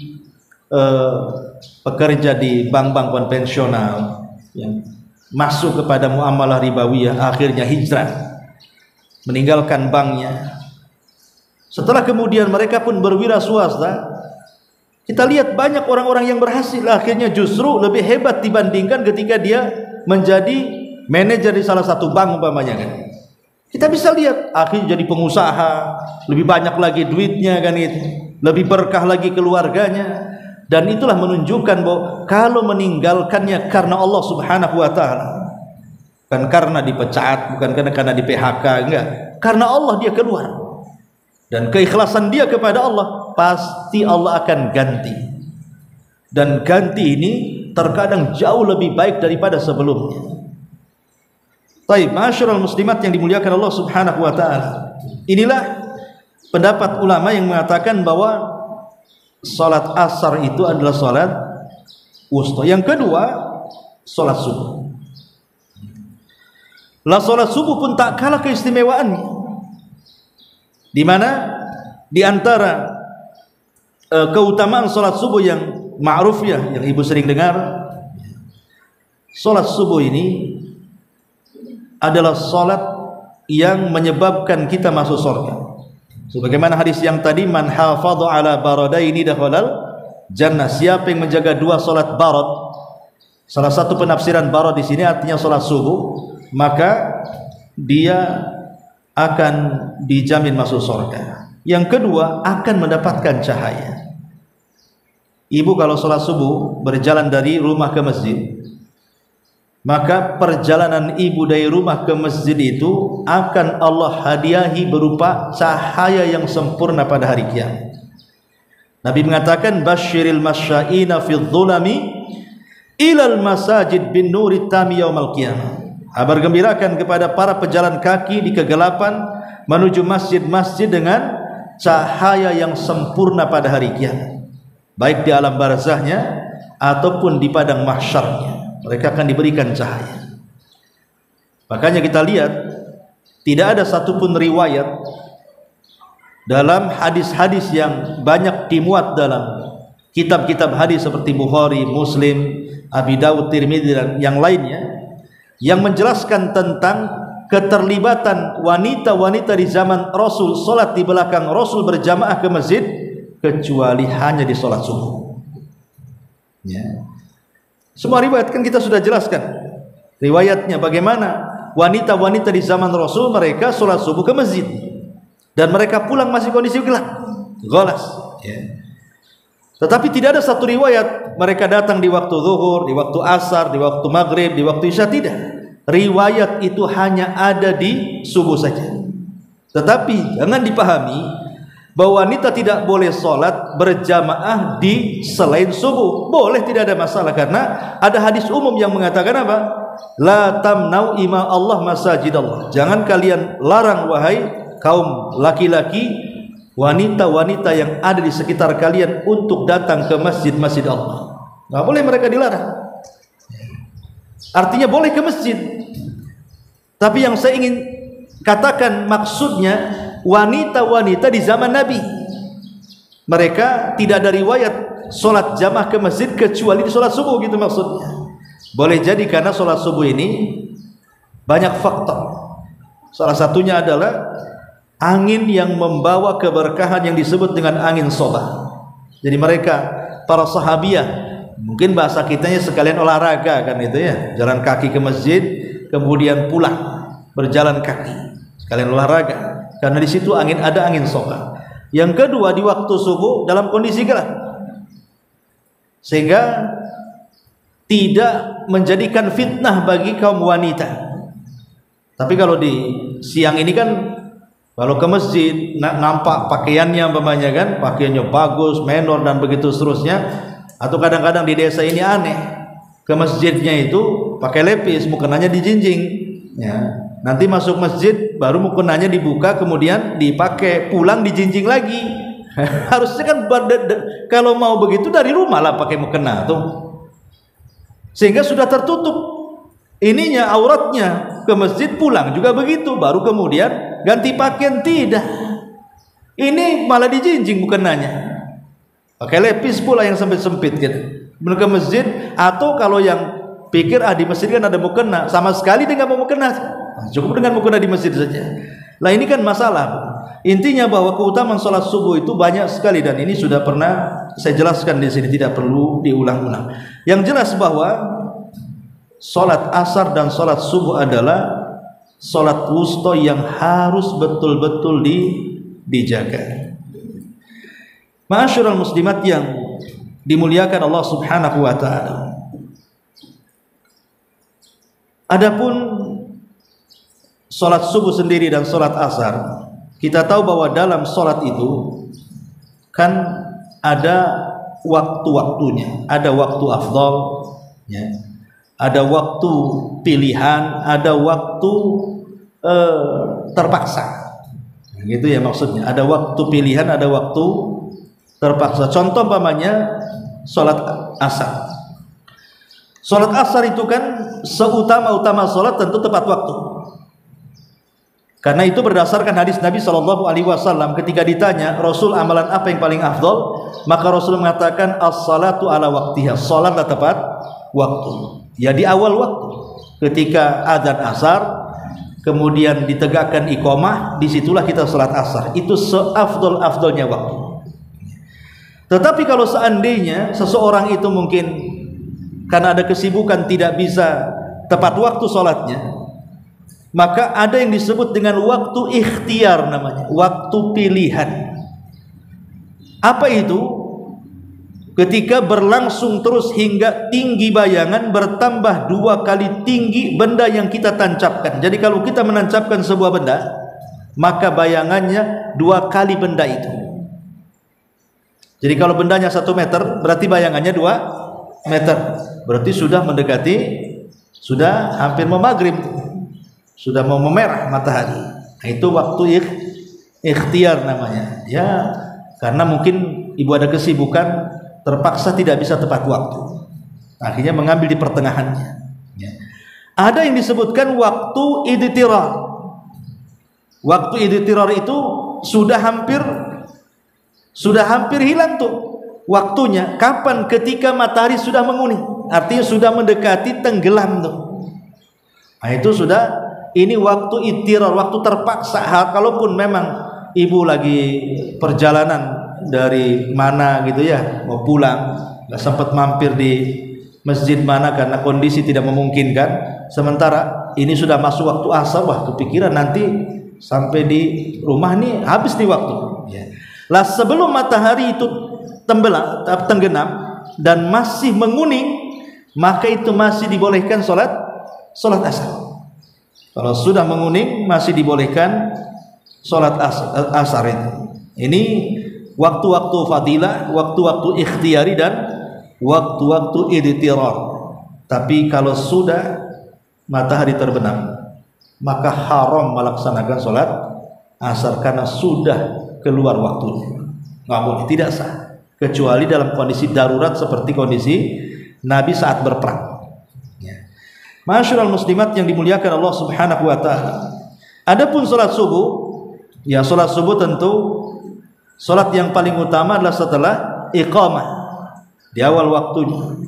pekerja di bank-bank konvensional yang masuk kepada muamalah ribawiyah, akhirnya hijrah meninggalkan banknya. Setelah kemudian mereka pun berwira swasta, kita lihat banyak orang-orang yang berhasil akhirnya justru lebih hebat dibandingkan ketika dia menjadi manajer di salah satu bank umpamanya kan. Kita bisa lihat akhirnya jadi pengusaha, lebih banyak lagi duitnya kan itu, lebih berkah lagi keluarganya. Dan itulah menunjukkan bahwa kalau meninggalkannya karena Allah Subhanahu wa taala, bukan karena dipecat, bukan karena di PHK, enggak, karena Allah dia keluar. Dan keikhlasan dia kepada Allah, pasti Allah akan ganti. Dan ganti ini terkadang jauh lebih baik daripada sebelumnya. Baik, ma'asyiral muslimat yang dimuliakan Allah Subhanahu wa taala. Inilah pendapat ulama yang mengatakan bahwa salat asar itu adalah salat wusta. Yang kedua, salat subuh. Lah salat subuh pun tak kalah keistimewaannya. Di mana di antara keutamaan salat subuh yang ma'ruf ya, yang ibu sering dengar, salat subuh ini adalah salat yang menyebabkan kita masuk surga. Sebagaimana hadis yang tadi, man hafadha ala baradaini dakhalal jannah. Siapa yang menjaga 2 salat barad, salah satu penafsiran barad di sini artinya salat subuh, maka dia akan dijamin masuk surga. Yang kedua, akan mendapatkan cahaya. Ibu kalau sholat subuh berjalan dari rumah ke masjid, maka perjalanan ibu dari rumah ke masjid itu akan Allah hadiahi berupa cahaya yang sempurna pada hari kiamat. Nabi mengatakan, basyiril masya'ina fi dhulami ilal masajid bin nuri tami yaumal qiyamah. Kabar gembirakan kepada para pejalan kaki di kegelapan menuju masjid-masjid dengan cahaya yang sempurna pada hari kiamat, baik di alam barzahnya ataupun di padang mahsyarnya. Mereka akan diberikan cahaya. Makanya kita lihat tidak ada satupun riwayat dalam hadis-hadis yang banyak dimuat dalam kitab-kitab hadis seperti Bukhari, Muslim, Abi Dawud, Tirmidzi dan yang lainnya yang menjelaskan tentang keterlibatan wanita-wanita di zaman Rasul salat di belakang Rasul berjamaah ke masjid kecuali hanya di salat subuh. Ya. Semua riwayat kan kita sudah jelaskan riwayatnya bagaimana wanita-wanita di zaman Rasul mereka salat subuh ke masjid dan mereka pulang masih kondisi gelap, golas. Ya. Tetapi tidak ada satu riwayat mereka datang di waktu zuhur, di waktu asar, di waktu maghrib, di waktu isya, tidak. Riwayat itu hanya ada di subuh saja. Tetapi jangan dipahami bahwa wanita tidak boleh sholat berjamaah di selain subuh. Boleh, tidak ada masalah, karena ada hadis umum yang mengatakan apa? La tamnau ima Allah masajid Allah. Jangan kalian larang wahai kaum laki-laki wanita-wanita yang ada di sekitar kalian untuk datang ke masjid-masjid Allah. Nggak boleh mereka dilarang. Artinya boleh ke masjid. Tapi yang saya ingin katakan maksudnya wanita-wanita di zaman Nabi. Mereka tidak ada riwayat sholat jamaah ke masjid kecuali di sholat subuh, gitu maksudnya. Boleh jadi karena sholat subuh ini banyak faktor. Salah satunya adalah angin yang membawa keberkahan yang disebut dengan angin soba. Jadi mereka para sahabiah, mungkin bahasa kitanya sekalian olahraga kan itu ya, jalan kaki ke masjid kemudian pulang berjalan kaki sekalian olahraga, karena di situ ada angin soba. Yang kedua, di waktu subuh dalam kondisi gelap sehingga tidak menjadikan fitnah bagi kaum wanita. Tapi kalau di siang ini kan kalau ke masjid nampak pakaiannya umpamanya kan, pakaiannya bagus, menor dan begitu seterusnya. Atau kadang-kadang di desa ini aneh, ke masjidnya itu pakai lepis, mukenanya dijinjing. Ya. Nanti masuk masjid baru mukenanya dibuka, kemudian dipakai, pulang dijinjing lagi. Harusnya kan kalau mau begitu dari rumah lah pakai mukena tuh. Sehingga sudah tertutup ininya, auratnya. Ke masjid pulang juga begitu, baru kemudian ganti pakaian. Tidak, ini malah dijinjing mukenanya, pakai lepis pula yang sampai sempit gitu. Benar ke masjid. Atau kalau yang pikir di masjid kan ada mukena, sama sekali dia nggak mau mukena, cukup dengan mukena di masjid saja. Lah ini kan masalah. Intinya bahwa keutamaan sholat subuh itu banyak sekali, dan ini sudah pernah saya jelaskan di sini, tidak perlu diulang-ulang. Yang jelas bahwa sholat asar dan sholat subuh adalah sholat wusta yang harus betul-betul dijaga. Ma'asyiral muslimat yang dimuliakan Allah Subhanahu wa ta'ala. Adapun sholat subuh sendiri dan sholat asar, kita tahu bahwa dalam sholat itu kan ada waktu-waktunya, ada waktu afdal, ya, ada waktu pilihan, ada waktu terpaksa, gitu ya maksudnya. Ada waktu pilihan, ada waktu terpaksa. Contoh umpamanya sholat asar. Sholat asar itu kan seutama-utama sholat tentu tepat waktu. Karena itu berdasarkan hadis Nabi SAW ketika ditanya Rasul amalan apa yang paling afdol, maka Rasul mengatakan as-salatu ala waktiha, sholatlah tepat waktu. Ya di awal waktu, ketika adzan asar kemudian ditegakkan iqamah, disitulah kita sholat asar. Itu seafdol-afdolnya waktu. Tetapi kalau seandainya seseorang itu mungkin karena ada kesibukan tidak bisa tepat waktu sholatnya, maka ada yang disebut dengan waktu ikhtiar namanya, waktu pilihan. Apa itu? Ketika berlangsung terus hingga tinggi bayangan bertambah 2 kali tinggi benda yang kita tancapkan. Jadi kalau kita menancapkan sebuah benda, maka bayangannya 2 kali benda itu. Jadi kalau bendanya 1 meter, berarti bayangannya 2 meter. Berarti sudah mendekati, sudah hampir mau maghrib, sudah mau memerah matahari. Nah, itu waktu ikhtiar namanya. Ya, karena mungkin ibu ada kesibukan, terpaksa tidak bisa tepat waktu. akhirnya mengambil di pertengahannya. Ya. Ada yang disebutkan waktu idtirar. Waktu idtirar itu sudah hampir hilang tuh waktunya. Kapan? Ketika matahari sudah menguning, artinya sudah mendekati tenggelam tuh. Nah, itu sudah, ini waktu idtirar, waktu terpaksa. Kalaupun memang ibu lagi perjalanan dari mana gitu ya, mau pulang, nggak sempat mampir di masjid mana karena kondisi tidak memungkinkan, sementara ini sudah masuk waktu asar, wah kepikiran nanti sampai di rumah nih habis nih waktu ya. Lah sebelum matahari itu tenggelam dan masih menguning, maka itu masih dibolehkan sholat asar. Kalau sudah menguning masih dibolehkan sholat asar itu. Ini waktu-waktu fadilah, waktu-waktu ikhtiyari dan waktu-waktu idtirar. Tapi kalau sudah matahari terbenam, maka haram melaksanakan sholat asar karena sudah keluar waktunya. Nggak boleh, tidak sah, kecuali dalam kondisi darurat seperti kondisi Nabi saat berperang. Ma'asyiral muslimat yang dimuliakan Allah Subhanahu wa taala. Adapun salat subuh, ya salat subuh tentu salat yang paling utama adalah setelah iqamah, di awal waktunya.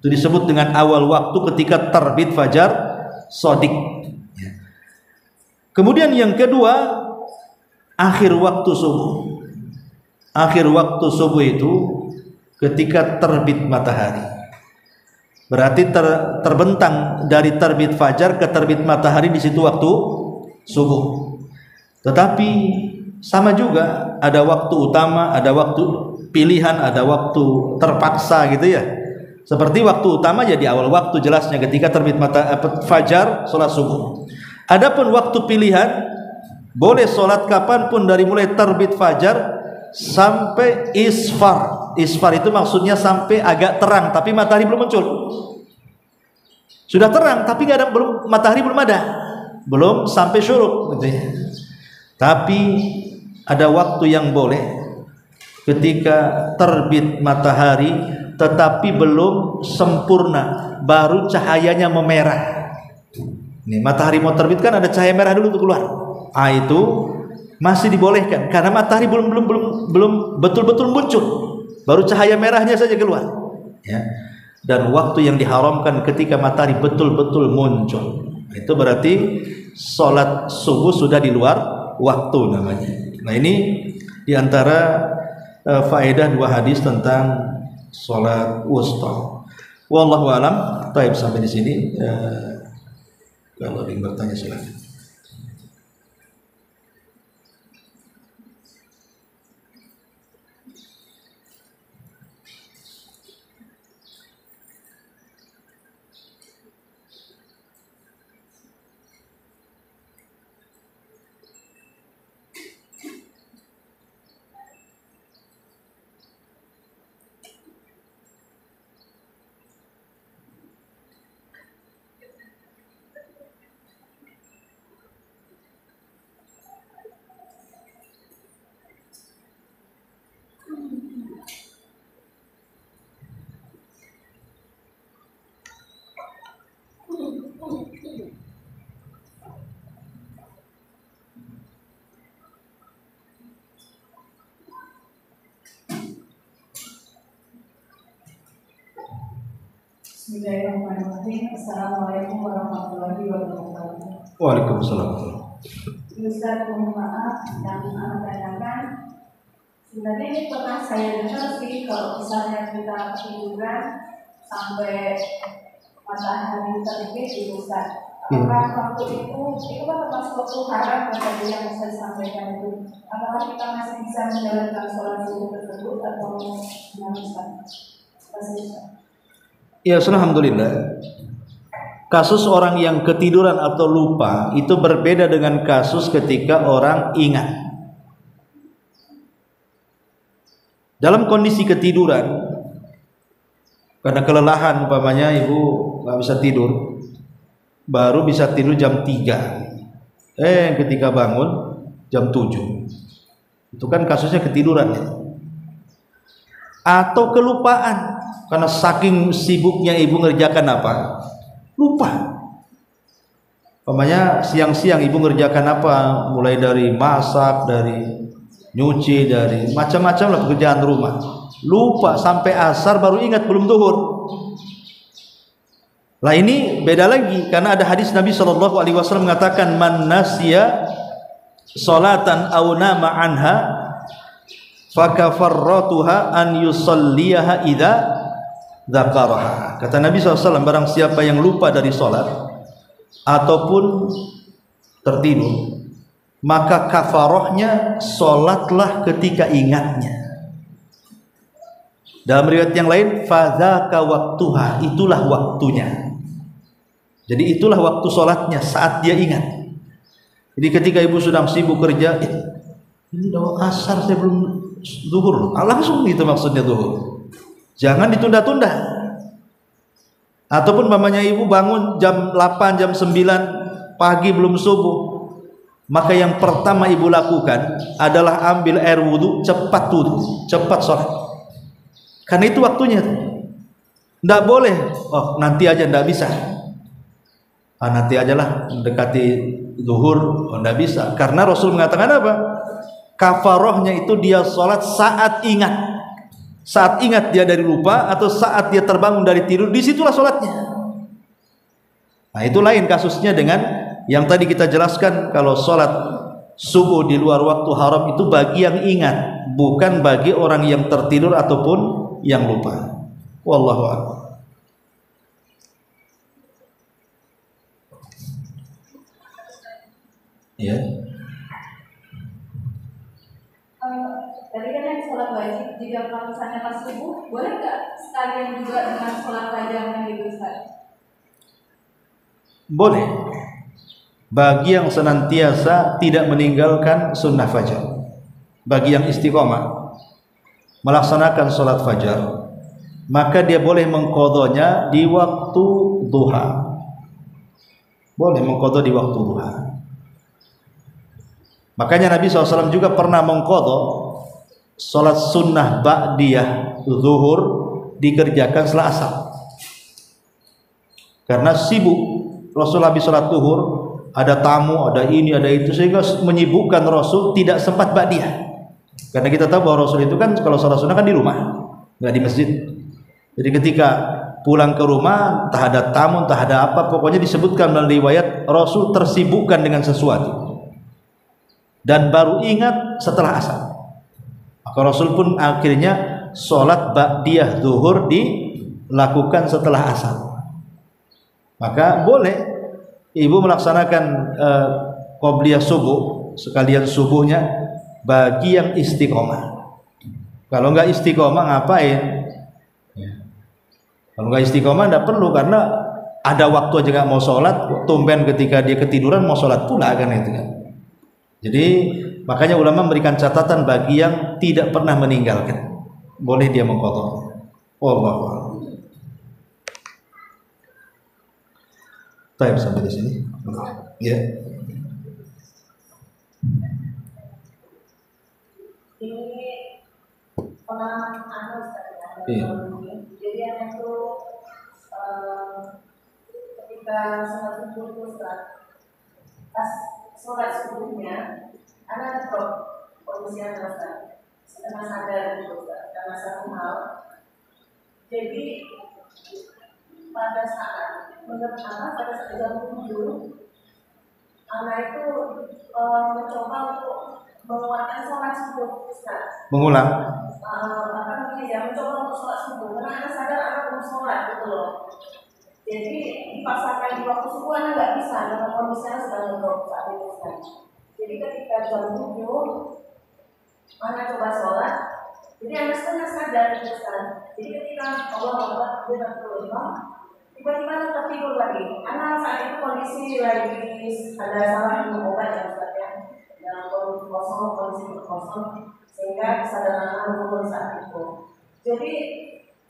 Itu disebut dengan awal waktu ketika terbit fajar shadiq. Kemudian yang kedua, akhir waktu subuh. Akhir waktu subuh itu ketika terbit matahari. Berarti terbentang dari terbit fajar ke terbit matahari, di situ waktu subuh. Tetapi sama juga, ada waktu utama, ada waktu pilihan, ada waktu terpaksa gitu ya. Seperti waktu utama ya di awal waktu jelasnya ketika terbit fajar, sholat subuh. Adapun waktu pilihan, boleh sholat kapanpun dari mulai terbit fajar sampai isfar. Isfar itu maksudnya sampai agak terang tapi matahari belum muncul. Sudah terang tapi matahari belum ada, belum sampai syuruk gitu ya. Tapi ada waktu yang boleh ketika terbit matahari tetapi belum sempurna, baru cahayanya memerah. Nih, matahari mau terbit kan ada cahaya merah dulu tuh keluar. Itu masih dibolehkan karena matahari belum betul-betul muncul, baru cahaya merahnya saja keluar ya. Dan waktu yang diharamkan ketika matahari betul-betul muncul, itu berarti sholat subuh sudah di luar waktu namanya. Nah, ini diantara faedah dua hadis tentang sholat wusta. Wallahu alam. Taib, sampai di sini. Kalau ada yang bertanya silakan. Bismillahirrahmanirrahim. Assalamualaikum warahmatullahi wabarakatuh. Waalaikumsalam. Ustaz, mohon maaf yang anak tanyakan. Sebenarnya ini pernah saya dengar sih, kalau misalnya kita ketiduran sampai matahari terbit di Ustaz. Apakah waktu itu kan termasuk waktu haram tadi yang saya sampaikan itu? Apakah kita masih bisa menjalankan sholat subuh tersebut atau tidak bisa? Ya, alhamdulillah. Kasus orang yang ketiduran atau lupa itu berbeda dengan kasus ketika orang ingat. Dalam kondisi ketiduran, karena kelelahan umpamanya ibu nggak bisa tidur, baru bisa tidur jam 3, ketika bangun jam 7, itu kan kasusnya ketiduran. Atau kelupaan, karena saking sibuknya ibu ngerjakan apa, lupa. Umpamanya siang-siang ibu ngerjakan apa, mulai dari masak, dari nyuci, dari macam-macam lah pekerjaan rumah, lupa sampai asar baru ingat belum zuhur. Lah ini beda lagi karena ada hadis Nabi SAW mengatakan man nasiya salatan aw nama anha fakafarratuha an yusalliyaha idza dzakaraha. Kata Nabi SAW, barang siapa yang lupa dari salat ataupun tertidur, maka kafarahnya salatlah ketika ingatnya. Dalam riwayat yang lain, fadzaka waktuha, itulah waktunya. Jadi itulah waktu sholatnya saat dia ingat. Jadi ketika ibu sedang sibuk kerja, ini udah asar saya belum zuhur, langsung gitu maksudnya zuhur. Jangan ditunda-tunda. Ataupun mamanya ibu bangun jam 8, jam 9 pagi belum subuh, maka yang pertama ibu lakukan adalah ambil air wudhu, cepat wudhu, cepat sholat. Karena itu waktunya. Tidak boleh, oh nanti aja, tidak bisa. Nanti ajalah mendekati zuhur, oh tidak bisa. Karena Rasul mengatakan apa? Kafarohnya itu dia sholat saat ingat. Saat ingat dia dari lupa atau saat dia terbangun dari tidur, disitulah sholatnya. Nah itu lain kasusnya dengan yang tadi kita jelaskan. Kalau sholat subuh di luar waktu haram itu bagi yang ingat, bukan bagi orang yang tertidur ataupun yang lupa. Wallahu a'lam. Ya. Tadi kan yang sholat wajib, jika kalau misalnya pas subuh, boleh nggak sekalian juga dengan sholat fajar gitu Ustaz? Boleh. Bagi yang senantiasa tidak meninggalkan sunnah fajar, bagi yang istiqomah melaksanakan sholat fajar, maka dia boleh mengqadhanya di waktu duha. Boleh mengqadha di waktu duha. Makanya Nabi SAW juga pernah mengqadha sholat sunnah ba'diyah zuhur dikerjakan setelah asar. Karena sibuk Rasul habis sholat zuhur, ada tamu, ada ini, ada itu, sehingga menyibukkan Rasul tidak sempat ba'diyah. Karena kita tahu bahwa Rasul itu kan kalau sholat sunnah kan di rumah, nggak di masjid. Jadi ketika pulang ke rumah, entah ada tamu, entah ada apa, pokoknya disebutkan dalam riwayat Rasul tersibukkan dengan sesuatu dan baru ingat setelah asar. Maka Rasul pun akhirnya sholat ba'diyah zuhur dilakukan setelah asar. Maka boleh ibu melaksanakan qobliyah subuh sekalian subuhnya bagi yang istiqomah. Kalau nggak istiqomah ngapain? Kalau nggak istiqomah nggak perlu, karena ada waktu aja nggak mau sholat, tumben ketika dia ketiduran mau sholat pula kan itu kan. Jadi makanya ulama memberikan catatan bagi yang tidak pernah meninggalkan, boleh dia mengqadha. Wallahu a'lam. Baik, sampai di sini. Ya. Ini pengalaman anu Ustaz. Iya. Jadi yang itu ketika sholat subuh itu Ustaz, pas sholat subuhnya anak drop kondisi anak Ustaz, setengah sadar gitu Ustaz, karena satu hal. Jadi pada saat menurut anak pada saat jam 7 anak itu mencoba untuk menguatkan sholat subuh Ustaz. Mengulang. Mencoba untuk sholat subuh karena anak sadar anak belum sholat gitu loh. Jadi dipaksakan di waktu subuh anak nggak bisa karena kondisinya sedang ngedrop saat itu Ustaz. Jadi ketika jam 7 anak coba sholat, jadi anak setengah sadar gitu Ustaz. Jadi ketika Allah dia terima, tiba-tiba anak tertidur lagi. Anak saat itu kondisi lagi ada salah minum obat ya Ustaz ya, dalam kondisi kosong sehingga kesadaran anak turun saat itu. Jadi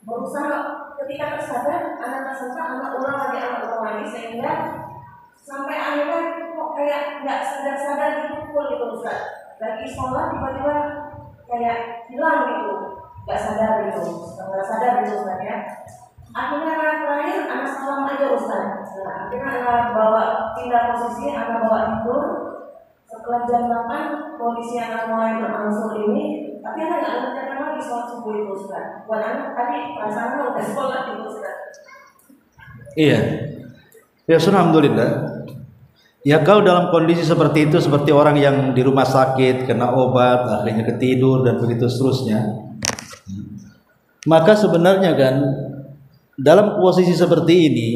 berusaha ketika tersadar anak tersangka anak ulang lagi sehingga sampai akhirnya kok kayak nggak sadar-sadar gitu pukul gitu Ustaz. Lagi sholat tiba-tiba kayak hilang gitu. nggak sadar Ustaz ya. Akhirnya anak terakhir anak salam aja Ustaz. Nah, akhirnya anak bawa pindah posisi, anak bawa tidur. Setelah jam 8 kondisi anak mulai berangsur ini, tapi anak nggak ngerjakan lagi sholat subuh itu Ustaz. Buat anak tadi perasaannya udah sholat itu Ustaz. Iya. Ya alhamdulillah. Ya kalau dalam kondisi seperti itu, seperti orang yang di rumah sakit kena obat akhirnya ketidur dan begitu seterusnya, maka sebenarnya kan dalam posisi seperti ini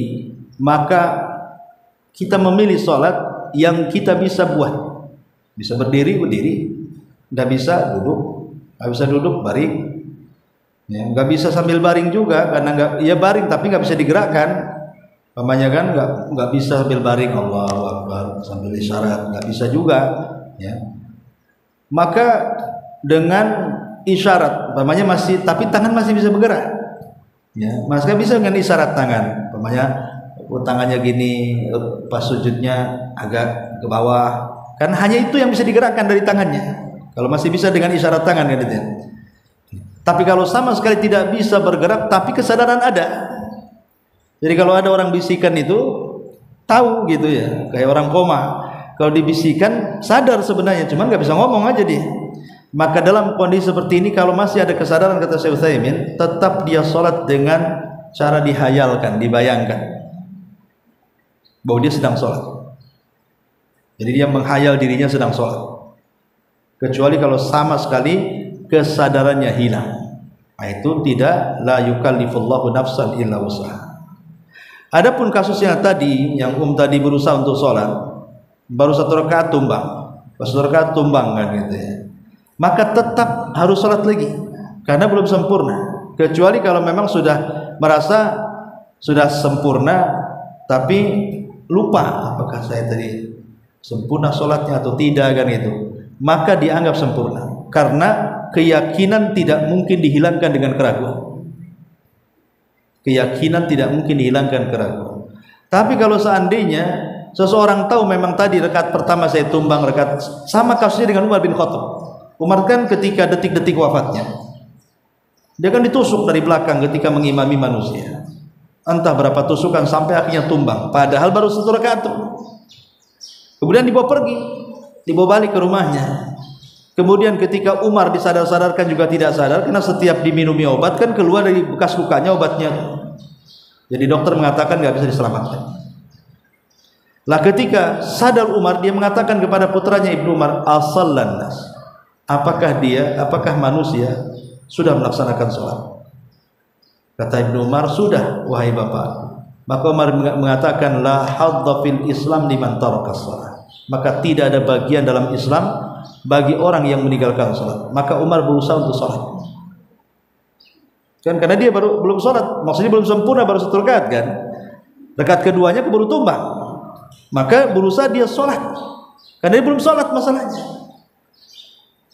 maka kita memilih sholat yang kita bisa buat, bisa berdiri nggak bisa duduk baring, ya, nggak bisa sambil baring juga karena nggak, ya baring tapi nggak bisa digerakkan. Pamannya kan nggak bisa sambil baring Allahu Akbar sambil isyarat, nggak bisa juga, ya. Maka dengan isyarat, pamannya masih, tapi tangan masih bisa bergerak, ya. Masih bisa dengan isyarat tangan, pamannya tangannya gini, pas sujudnya agak ke bawah, kan hanya itu yang bisa digerakkan dari tangannya. Kalau masih bisa dengan isyarat tangan, kan itu. Tapi kalau sama sekali tidak bisa bergerak, tapi kesadaran ada. Jadi kalau ada orang bisikan itu tahu gitu ya, kayak orang koma. Kalau dibisikan sadar sebenarnya, cuman nggak bisa ngomong aja dia. Maka dalam kondisi seperti ini kalau masih ada kesadaran, kata Syekh Utsaimin, tetap dia sholat dengan cara dihayalkan, dibayangkan bahwa dia sedang sholat. Jadi dia menghayal dirinya sedang sholat. Kecuali kalau sama sekali kesadarannya hilang, nah, itu tidak, la yukallifullahu nafsan illa wus'aha. Adapun kasusnya tadi yang tadi berusaha untuk sholat, baru 1 rakaat tumbang, kan gitu ya. Maka tetap harus sholat lagi karena belum sempurna. Kecuali kalau memang sudah merasa sudah sempurna tapi lupa apakah saya tadi sempurna sholatnya atau tidak, kan itu, maka dianggap sempurna karena keyakinan tidak mungkin dihilangkan dengan keraguan. Keyakinan tidak mungkin dihilangkan keraguan. Tapi kalau seandainya seseorang tahu memang tadi rakaat pertama saya tumbang, rakaat, sama kasusnya dengan Umar bin Khattab. Umar kan ketika detik-detik wafatnya, dia kan ditusuk dari belakang ketika mengimami manusia. Entah berapa tusukan sampai akhirnya tumbang. Padahal baru 1 rakaat. Kemudian dibawa pergi, dibawa balik ke rumahnya. Kemudian ketika Umar disadar-sadarkan juga tidak sadar, karena setiap diminumi obat kan keluar dari bekas lukanya obatnya. Jadi dokter mengatakan nggak bisa diselamatkan. Lah ketika sadar Umar, dia mengatakan kepada putranya Ibnu Umar, as-sallan nas, apakah manusia sudah melaksanakan sholat? Kata Ibnu Umar, sudah wahai bapak. Maka Umar mengatakan, la hadza fil Islam liman taraka shalah. Maka tidak ada bagian dalam Islam bagi orang yang meninggalkan sholat. Maka Umar berusaha untuk sholat, kan karena dia belum sholat, maksudnya belum sempurna, baru 1 rakaat kan. Rakaat keduanya baru tumbang, maka berusaha dia sholat karena dia belum sholat masalahnya.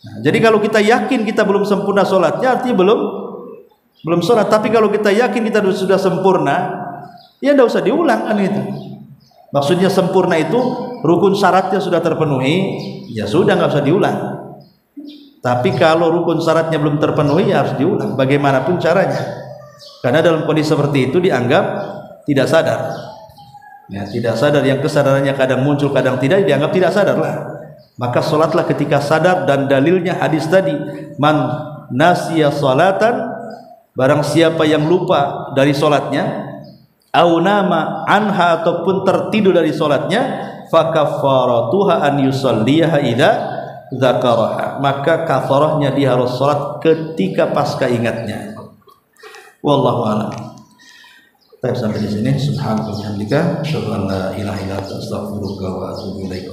Nah, jadi kalau kita yakin kita belum sempurna sholatnya, artinya belum sholat. Tapi kalau kita yakin kita sudah sempurna, ya tidak usah diulang, kan itu. Maksudnya sempurna itu rukun syaratnya sudah terpenuhi, ya sudah nggak usah diulang. Tapi kalau rukun syaratnya belum terpenuhi, ya harus diulang bagaimanapun caranya. Karena dalam kondisi seperti itu dianggap tidak sadar. Ya, tidak sadar, yang kesadarannya kadang muncul kadang tidak, dianggap tidak sadar lah. Maka sholatlah ketika sadar, dan dalilnya hadis tadi, man nasiya sholatan, barang siapa yang lupa dari sholatnya, au nama anha, ataupun tertidur dari sholatnya, fakaffaratuha an yusalliha idza dzakaraha, maka kafarahnya dia harus sholat ketika pasca ingatnya. Wallahu a'lam. Kita sampai di sini. Subhanallah wa bihamdika, asyhadu an la ilaha illa anta, astaghfiruka wa atubu ilaik.